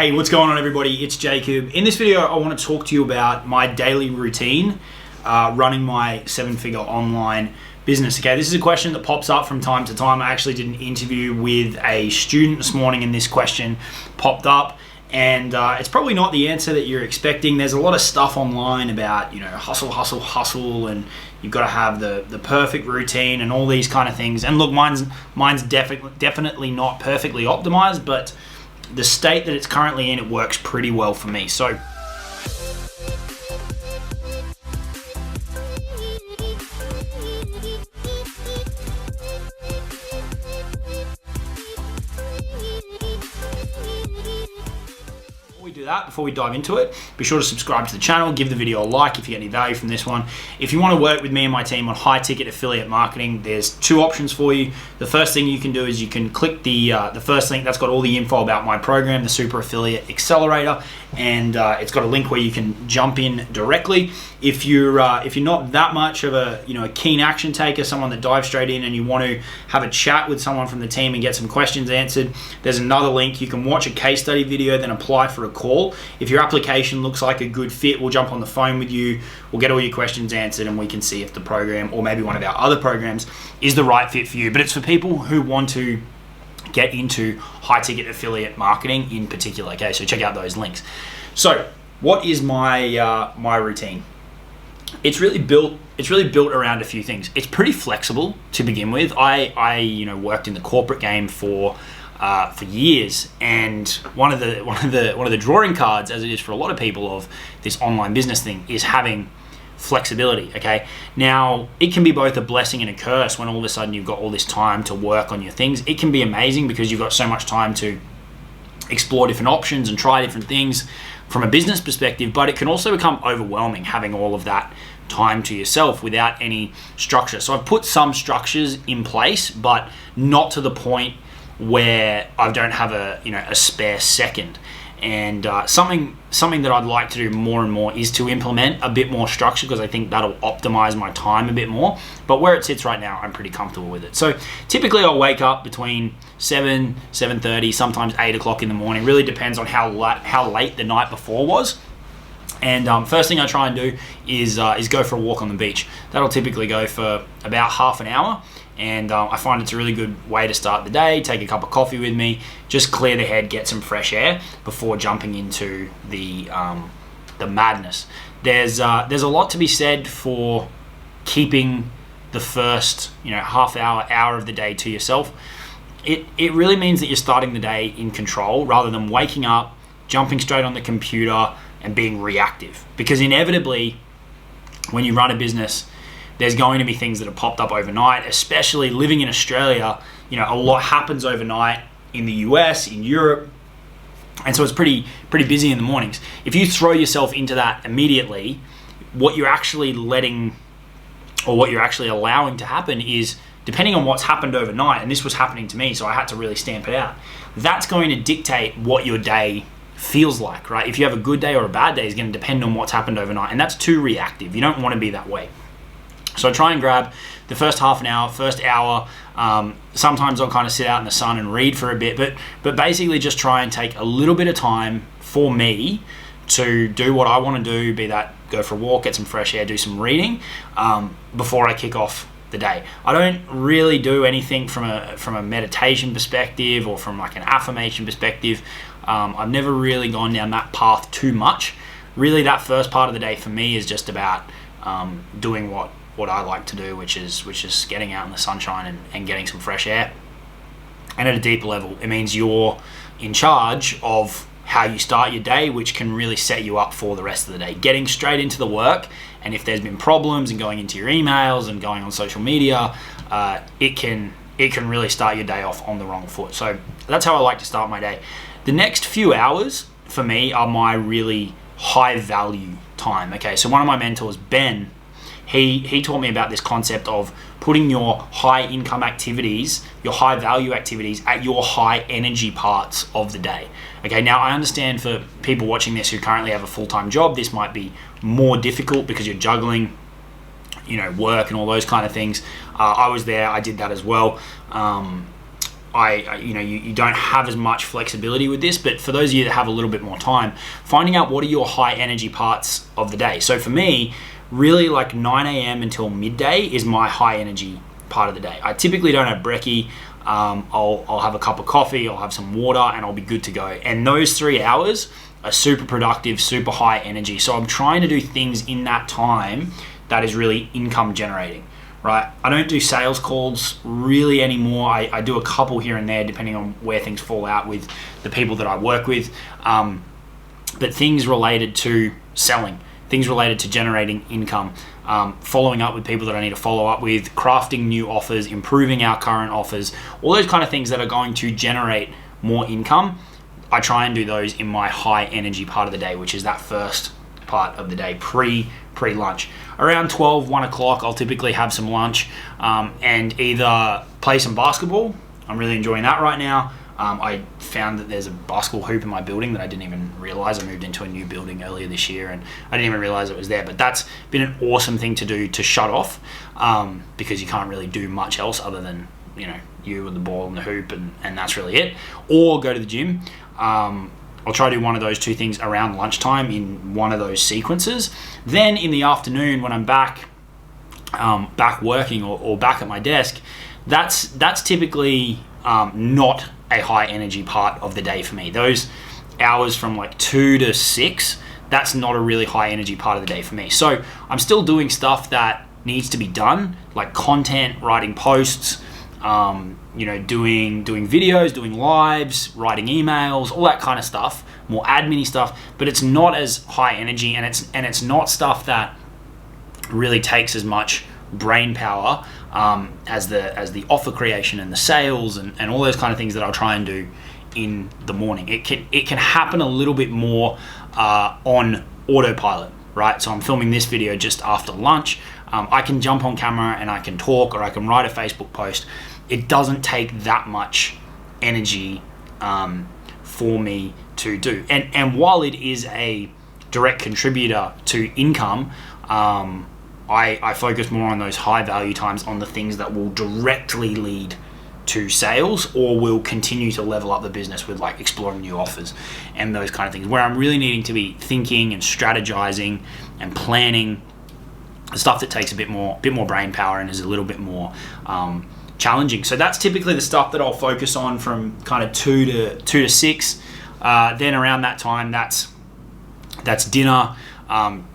Hey, what's going on everybody? It's Jacob. In this video, I want to talk to you about my daily routine running my 7-figure online business. Okay, this is a question that pops up from time to time. I actually did an interview with a student this morning and this question popped up. And it's probably not the answer that you're expecting. There's a lot of stuff online about, hustle, and you've got to have the perfect routine and all these kind of things. And look, mine's definitely not perfectly optimized, but the state that it's currently in, it works pretty well for me. So before we dive into it, be sure to subscribe to the channel, give the video a like if you get any value from this one. If you want to work with me and my team on high ticket affiliate marketing, there's two options for you. The first thing you can do is you can click the first link that's got all the info about my program, the Super Affiliate Accelerator, and it's got a link where you can jump in directly. If you're not that much of a keen action taker, someone that dives straight in, and you want to have a chat with someone from the team and get some questions answered, there's another link. You can watch a case study video, then apply for a call. If your application looks like a good fit, we'll jump on the phone with you, we'll get all your questions answered, and we can see if the program or maybe one of our other programs is the right fit for you. But it's for people who want to get into high ticket affiliate marketing in particular. Okay, so check out those links. So what is my my routine? It's really built around a few things. It's pretty flexible to begin with. I worked in the corporate game for years, and one of the drawing cards, as it is for a lot of people, of this online business thing is having flexibility. Okay, now it can be both a blessing and a curse when all of a sudden you've got all this time to work on your things. It can be amazing because you've got so much time to explore different options and try different things from a business perspective, but it can also become overwhelming having all of that time to yourself without any structure. So I've put some structures in place, but not to the point where I don't have a spare second. And something that I'd like to do more and more is to implement a bit more structure, because I think that'll optimize my time a bit more. But where it sits right now, I'm pretty comfortable with it. So typically I'll wake up between 7:30, sometimes 8 o'clock in the morning. Really depends on how late the night before was. And first thing I try and do is go for a walk on the beach. That'll typically go for about half an hour. And I find it's a really good way to start the day. Take a cup of coffee with me, just clear the head, get some fresh air before jumping into the madness. There's a lot to be said for keeping the first half hour of the day to yourself. It really means that you're starting the day in control rather than waking up, jumping straight on the computer and being reactive. Because inevitably, when you run a business, there's going to be things that have popped up overnight, especially living in Australia. A lot happens overnight in the US, in Europe, and so it's pretty busy in the mornings. If you throw yourself into that immediately, what you're actually allowing to happen is, depending on what's happened overnight, and this was happening to me, so I had to really stamp it out, that's going to dictate what your day feels like, right? If you have a good day or a bad day is going to depend on what's happened overnight, and that's too reactive. You don't want to be that way. So I try and grab the first half an hour, first hour. Sometimes I'll kind of sit out in the sun and read for a bit, but basically just try and take a little bit of time for me to do what I want to do, be that go for a walk, get some fresh air, do some reading before I kick off the day. I don't really do anything from a meditation perspective or from like an affirmation perspective. I've never really gone down that path too much. Really, that first part of the day for me is just about doing what I like to do, which is getting out in the sunshine and getting some fresh air. And at a deeper level, it means you're in charge of how you start your day, which can really set you up for the rest of the day. Getting straight into the work, and if there's been problems and going into your emails and going on social media, it can really start your day off on the wrong foot. So that's how I like to start my day. The next few hours for me are my really high value time. Okay, so one of my mentors, Ben, he taught me about this concept of putting your high income activities, your high value activities at your high energy parts of the day. Okay, now I understand for people watching this who currently have a full-time job, this might be more difficult because you're juggling, work and all those kind of things. I was there, I did that as well. you don't have as much flexibility with this, but for those of you that have a little bit more time, finding out what are your high energy parts of the day. So for me, really like 9 a.m. until midday is my high energy part of the day. I typically don't have brekkie. I'll have a cup of coffee, I'll have some water, and I'll be good to go. And those 3 hours are super productive, super high energy. So I'm trying to do things in that time that is really income generating, right? I don't do sales calls really anymore. I do a couple here and there depending on where things fall out with the people that I work with. But things related to selling, things related to generating income, following up with people that I need to follow up with, crafting new offers, improving our current offers, all those kind of things that are going to generate more income. I try and do those in my high energy part of the day, which is that first part of the day, pre-lunch. Around 12, 1 o'clock, I'll typically have some lunch and either play some basketball. I'm really enjoying that right now. I found that there's a basketball hoop in my building that I didn't even realize. I moved into a new building earlier this year and I didn't even realize it was there, but that's been an awesome thing to do to shut off because you can't really do much else other than, you and the ball and the hoop and that's really it. Or go to the gym. I'll try to do one of those two things around lunchtime in one of those sequences. Then in the afternoon when I'm back working or back at my desk, that's typically not a high energy part of the day for me. Those hours from like 2 to 6, that's not a really high energy part of the day for me. So I'm still doing stuff that needs to be done, like content, writing posts, doing videos, doing lives, writing emails, all that kind of stuff, more admin-y stuff, but it's not as high energy and it's not stuff that really takes as much brain power as the offer creation and the sales and all those kind of things that I'll try and do in the morning. It can happen a little bit more on autopilot, right? So I'm filming this video just after lunch. I can jump on camera and I can talk or I can write a Facebook post. It doesn't take that much energy for me to do. And while it is a direct contributor to income, I focus more on those high value times, on the things that will directly lead to sales or will continue to level up the business with like exploring new offers and those kind of things, where I'm really needing to be thinking and strategizing and planning the stuff that takes a bit more brain power and is a little bit more challenging. So that's typically the stuff that I'll focus on from kind of 2 to 6. Then around that time, that's dinner.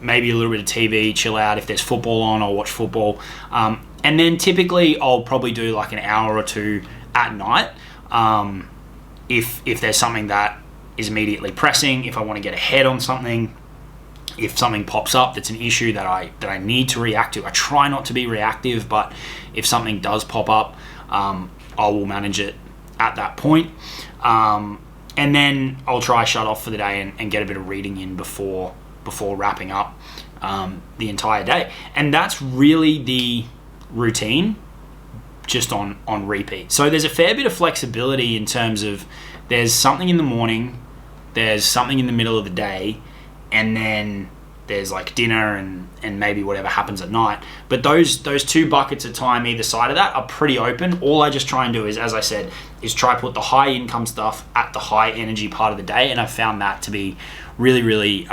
Maybe a little bit of TV, chill out. If there's football on, I'll watch football. And then typically I'll probably do like an hour or two at night. If there's something that is immediately pressing, if I want to get ahead on something, if something pops up that's an issue that I need to react to. I try not to be reactive, but if something does pop up, I will manage it at that point. And then I'll try shut off for the day and get a bit of reading in before wrapping up the entire day. And that's really the routine, just on repeat. So there's a fair bit of flexibility in terms of there's something in the morning, there's something in the middle of the day, and then there's like dinner and maybe whatever happens at night. But those two buckets of time either side of that are pretty open. All I just try and do is, as I said, is try put the high income stuff at the high energy part of the day, and I've found that to be really, really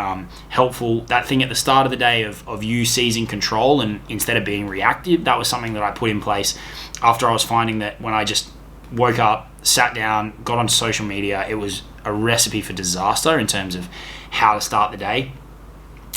helpful. That thing at the start of the day of you seizing control and instead of being reactive, that was something that I put in place after I was finding that when I just woke up, sat down, got onto social media, it was a recipe for disaster in terms of how to start the day.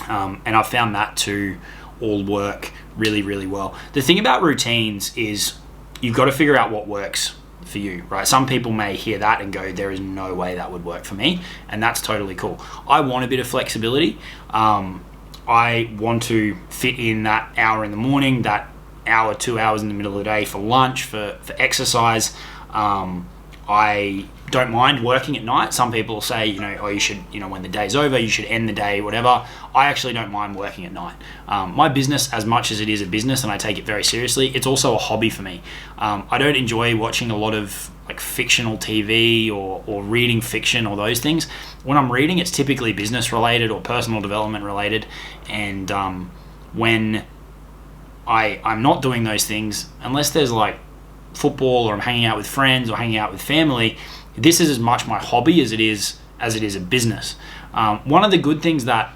And I've found that to all work really, really well. The thing about routines is you've got to figure out what works for you, right? Some people may hear that and go, there is no way that would work for me, and that's totally cool. I want a bit of flexibility. I want to fit in that hour in the morning, that hour, 2 hours in the middle of the day for lunch, for exercise. I don't mind working at night. Some people say, you should, when the day's over, you should end the day, whatever. I actually don't mind working at night. My business, as much as it is a business and I take it very seriously, it's also a hobby for me. I don't enjoy watching a lot of like fictional TV or reading fiction or those things. When I'm reading, it's typically business related or personal development related. And when I'm not doing those things, unless there's like football, or I'm hanging out with friends or hanging out with family, this is as much my hobby as it is a business. One of the good things that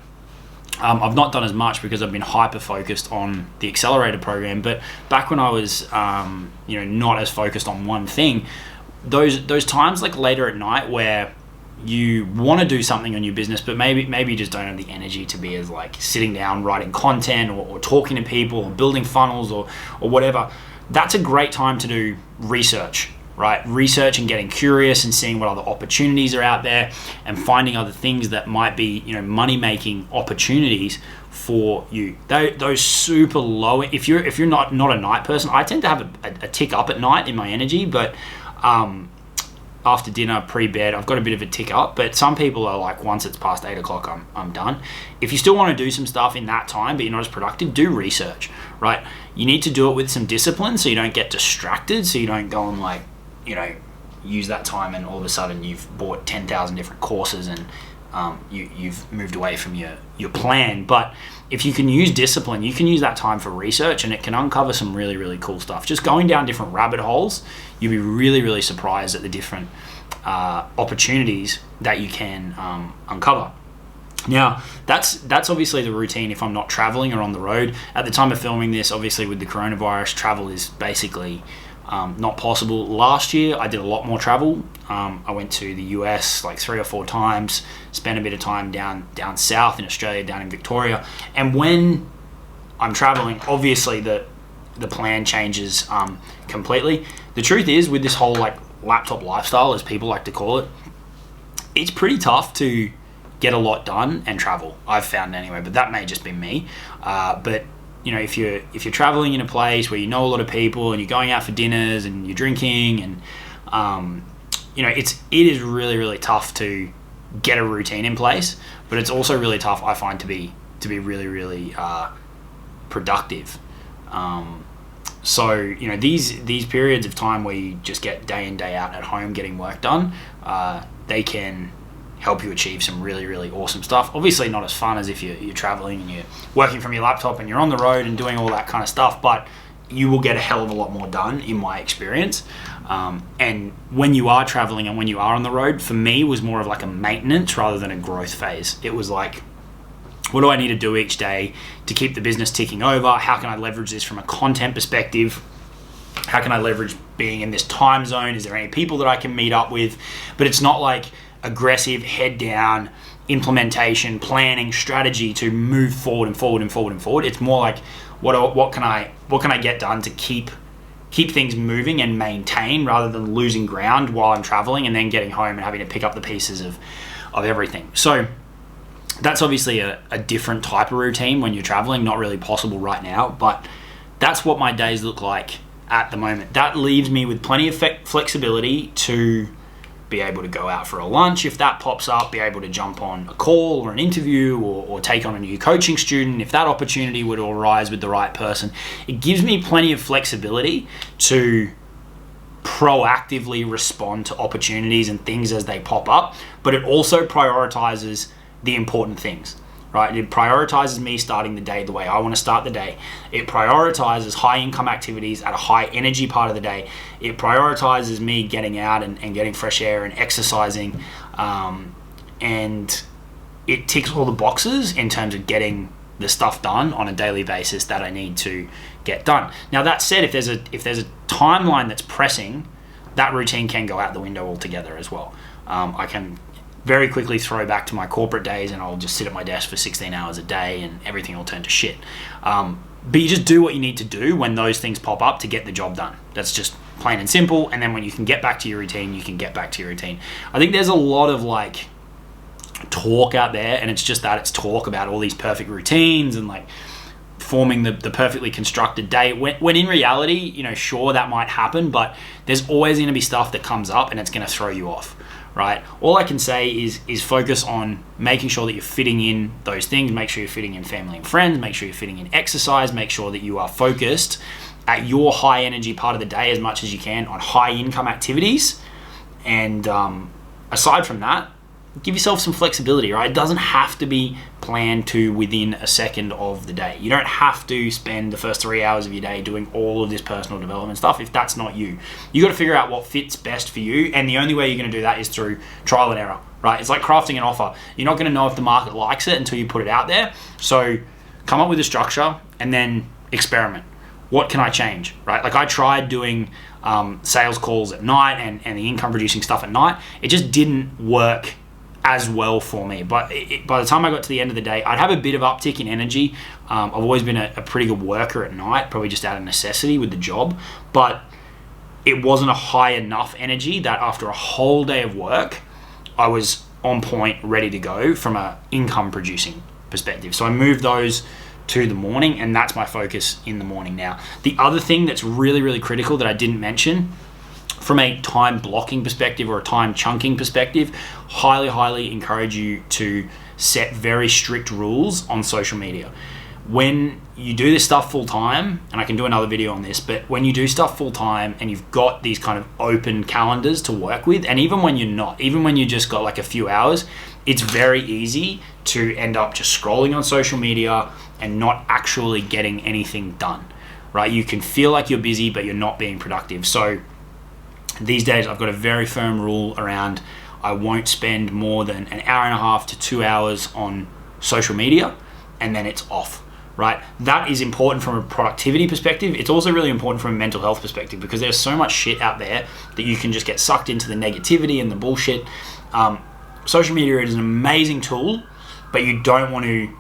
I've not done as much because I've been hyper focused on the accelerator program, but back when I was not as focused on one thing, those times like later at night where you want to do something on your business, but maybe you just don't have the energy to be as like sitting down writing content or talking to people or building funnels or whatever, that's a great time to do research, right? Research and getting curious and seeing what other opportunities are out there and finding other things that might be, money making opportunities for you. Those super low, if you're not a night person, I tend to have a tick up at night in my energy, but after dinner, pre-bed, I've got a bit of a tick up, but some people are like, once it's past 8 o'clock, I'm done. If you still want to do some stuff in that time, but you're not as productive, do research, right? You need to do it with some discipline so you don't get distracted, so you don't go and like, use that time and all of a sudden you've bought 10,000 different courses and you've moved away from your plan. But if you can use discipline, you can use that time for research and it can uncover some really, really cool stuff. Just going down different rabbit holes, you'll be really, really surprised at the different opportunities that you can uncover. Now, that's obviously the routine if I'm not traveling or on the road. At the time of filming this, obviously with the coronavirus, travel is basically not possible. Last year, I did a lot more travel. I went to the US like 3 or 4 times, spent a bit of time down south in Australia, down in Victoria. And when I'm traveling, obviously the plan changes completely. The truth is, with this whole like laptop lifestyle, as people like to call it, it's pretty tough to get a lot done and travel. I've found anyway, but that may just be me. But if you're traveling in a place where you know a lot of people and you're going out for dinners and you're drinking and it is really, really tough to get a routine in place, but it's also really tough, I find, to be really, really productive. So these periods of time where you just get day in, day out at home getting work done, they can help you achieve some really, really awesome stuff. Obviously not as fun as if you're traveling and you're working from your laptop and you're on the road and doing all that kind of stuff, but you will get a hell of a lot more done in my experience. And when you are traveling and when you are on the road, for me, was more of like a maintenance rather than a growth phase. It was like, what do I need to do each day to keep the business ticking over? How can I leverage this from a content perspective? How can I leverage being in this time zone? Is there any people that I can meet up with? But it's not like aggressive head down implementation, planning, strategy to move forward and forward and forward and forward. It's more like what can I get done to keep things moving and maintain, rather than losing ground while I'm traveling and then getting home and having to pick up the pieces of everything. So that's obviously a different type of routine when you're traveling, not really possible right now, but that's what my days look like at the moment. That leaves me with plenty of flexibility to be able to go out for a lunch if that pops up, be able to jump on a call or an interview or take on a new coaching student if that opportunity were to arise with the right person. It gives me plenty of flexibility to proactively respond to opportunities and things as they pop up, but it also prioritizes the important things, right? It prioritizes me starting the day the way I want to start the day. It prioritizes high income activities at a high energy part of the day. It prioritizes me getting out and getting fresh air and exercising. And it ticks all the boxes in terms of getting the stuff done on a daily basis that I need to get done. Now, that said, if there's a timeline that's pressing, that routine can go out the window altogether as well. I can very quickly throw back to my corporate days and I'll just sit at my desk for 16 hours a day and everything will turn to shit. But you just do what you need to do when those things pop up to get the job done. That's just plain and simple. And then when you can get back to your routine, you can get back to your routine. I think there's a lot of like talk out there, and it's just that it's talk about all these perfect routines and like forming the perfectly constructed day, when in reality, sure, that might happen, but there's always going to be stuff that comes up and it's going to throw you off. Right? All I can say is focus on making sure that you're fitting in those things. Make sure you're fitting in family and friends. Make sure you're fitting in exercise. Make sure that you are focused at your high energy part of the day as much as you can on high income activities. And aside from that, give yourself some flexibility, right? It doesn't have to be planned to within a second of the day. You don't have to spend the first 3 hours of your day doing all of this personal development stuff if that's not you. You got to figure out what fits best for you, and the only way you're going to do that is through trial and error, right? It's like crafting an offer. You're not going to know if the market likes it until you put it out there. So come up with a structure and then experiment. What can I change, right? Like I tried doing sales calls at night and the income producing stuff at night. It just didn't work as well for me. But by the time I got to the end of the day, I'd have a bit of uptick in energy. I've always been a pretty good worker at night, probably just out of necessity with the job. But it wasn't a high enough energy that after a whole day of work, I was on point, ready to go from an income producing perspective. So I moved those to the morning, and that's my focus in the morning now. The other thing that's really, really critical that I didn't mention from a time blocking perspective or a time chunking perspective, highly encourage you to set very strict rules on social media. When you do this stuff full time, and I can do another video on this, but when you do stuff full time and you've got these kind of open calendars to work with, and even when you're not, even when you just got like a few hours, it's very easy to end up just scrolling on social media and not actually getting anything done, right? You can feel like you're busy, but you're not being productive. So these days I've got a very firm rule around I won't spend more than an hour and a half to 2 hours on social media, and then it's off, right? That is important from a productivity perspective. It's also really important from a mental health perspective because there's so much shit out there that you can just get sucked into the negativity and the bullshit. Social media is an amazing tool, but you don't want to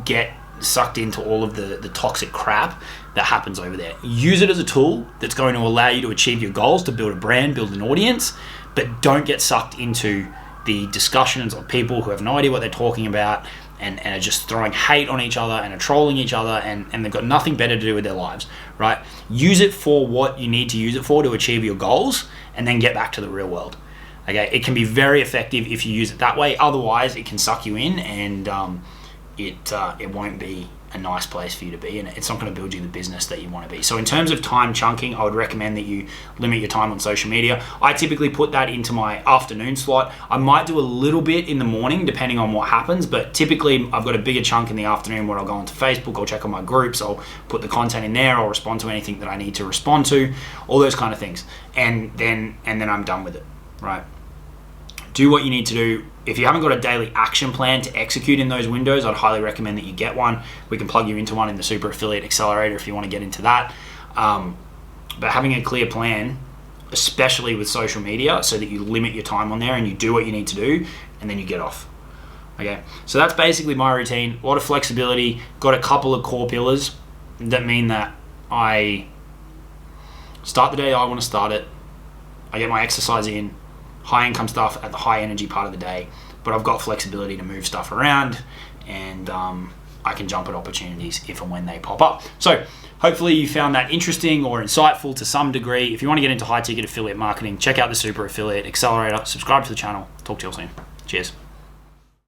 get sucked into all of the toxic crap that happens over there. Use it as a tool that's going to allow you to achieve your goals, to build a brand, build an audience, but don't get sucked into the discussions of people who have no idea what they're talking about and are just throwing hate on each other and are trolling each other and they've got nothing better to do with their lives, right? Use it for what you need to use it for to achieve your goals and then get back to the real world. Okay, it can be very effective if you use it that way. Otherwise, it can suck you in and it won't be a nice place for you to be, and it's not going to build you the business that you want to be. So in terms of time chunking, I would recommend that you limit your time on social media. I typically put that into my afternoon slot. I might do a little bit in the morning depending on what happens, but typically I've got a bigger chunk in the afternoon where I'll go onto Facebook, I'll check on my groups, I'll put the content in there, I'll respond to anything that I need to respond to, all those kind of things, and then I'm done with it, right? Do what you need to do. If you haven't got a daily action plan to execute in those windows, I'd highly recommend that you get one. We can plug you into one in the Super Affiliate Accelerator if you want to get into that. But having a clear plan, especially with social media, so that you limit your time on there and you do what you need to do, and then you get off. Okay, so that's basically my routine. A lot of flexibility. Got a couple of core pillars that mean that I start the day I want to start it. I get my exercise in, high income stuff at the high energy part of the day, but I've got flexibility to move stuff around and I can jump at opportunities if and when they pop up. So hopefully you found that interesting or insightful to some degree. If you want to get into high ticket affiliate marketing, check out the Super Affiliate Accelerator, subscribe to the channel. Talk to you all soon. Cheers.